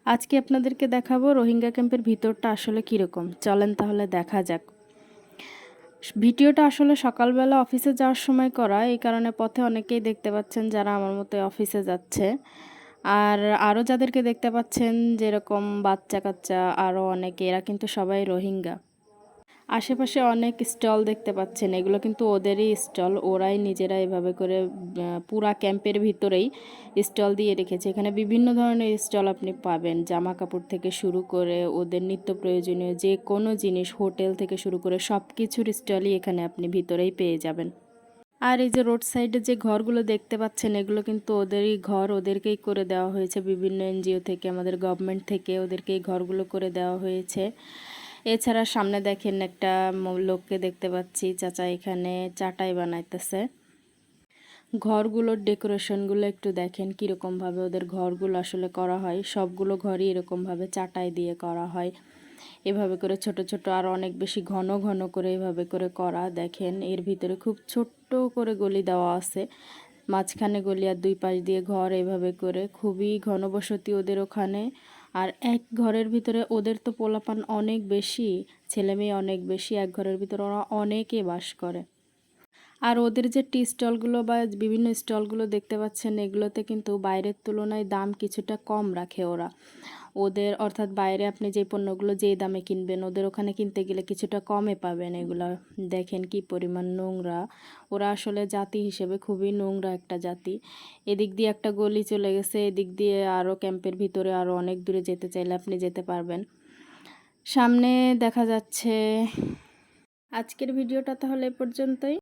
আজকে আপনাদেরকে দেখাবো রোহিঙ্গা ক্যাম্পের ভিতরটা আসলে কীরকম। চলেন তাহলে দেখা যাক। ভিডিওটা আসলে সকালবেলা অফিসে যাওয়ার সময় করা, এই কারণে পথে অনেকেই দেখতে পাচ্ছেন যারা আমার মতো অফিসে যাচ্ছে। আর আরও যাদেরকে দেখতে পাচ্ছেন যেরকম বাচ্চা কাচ্চা আরও অনেকে, এরা কিন্তু সবাই রোহিঙ্গা। আশেপাশে অনেক স্টল দেখতে পাচ্ছেন, এগুলো কিন্তু ওদেরই স্টল। ওরাই নিজেরা এভাবে করে পুরা ক্যাম্পের ভিতরেই স্টল দিয়ে রেখেছে। এখানে বিভিন্ন ধরনের স্টল আপনি পাবেন, জামা কাপড় থেকে শুরু করে ওদের নিত্য প্রয়োজনীয় যে কোনো জিনিস, হোটেল থেকে শুরু করে সব কিছুর স্টলই এখানে আপনি ভিতরেই পেয়ে যাবেন। আর এই যে রোড সাইডে যে ঘরগুলো দেখতে পাচ্ছেন, এগুলো কিন্তু ওদেরই ঘর, ওদেরকেই করে দেওয়া হয়েছে বিভিন্ন এনজিও থেকে, আমাদের গভর্নমেন্ট থেকে ওদেরকেই ঘরগুলো করে দেওয়া হয়েছে। এছাড়া সামনে দেখেন একটা লোককে দেখতে পাচ্ছি, চাচা এখানে চাটাই বানাইতেছে। ঘরগুলোর ডেকোরেশনগুলো একটু দেখেন কীরকমভাবে ওদের ঘরগুলো আসলে করা হয়। সবগুলো ঘরই এরকমভাবে চাটাই দিয়ে করা হয়, এভাবে করে ছোট ছোট আর অনেক বেশি ঘন ঘন করে এভাবে করে করা। দেখেন এর ভিতরে খুব ছোট্ট করে গলি দেওয়া আছে, মাঝখানে গলি আর দুই পাশ দিয়ে ঘর, এভাবে করে খুবই ঘনবসতি ওদের ওখানে। আর এক ঘরের ভিতরে ওদের তো পোলাপান অনেক বেশি, ছেলে মেয়ে অনেক বেশি, এক ঘরের ভিতরে ওরা অনেকে বাস করে। আর ওদের যে টি স্টলগুলো বা বিভিন্ন স্টলগুলো দেখতে পাচ্ছেন, এগুলোতে কিন্তু বাইরের তুলনায় দাম কিছুটা কম রাখে ওরা। ওদের অর্থাৎ বাইরে আপনি যে পণ্যগুলো যেই দামে কিনবেন, ওদের ওখানে কিনতে গেলে কিছুটা কমে পাবেন এগুলো। দেখেন কি পরিমাণ নোংরা, ওরা আসলে জাতি হিসেবে খুবই নোংরা একটা জাতি। এদিক দিয়ে একটা গলি চলে গেছে, এদিক দিয়ে আরও ক্যাম্পের ভিতরে আরও অনেক দূরে যেতে চাইলে আপনি যেতে পারবেন। সামনে দেখা যাচ্ছে। আজকের ভিডিওটা তাহলে এ পর্যন্তই।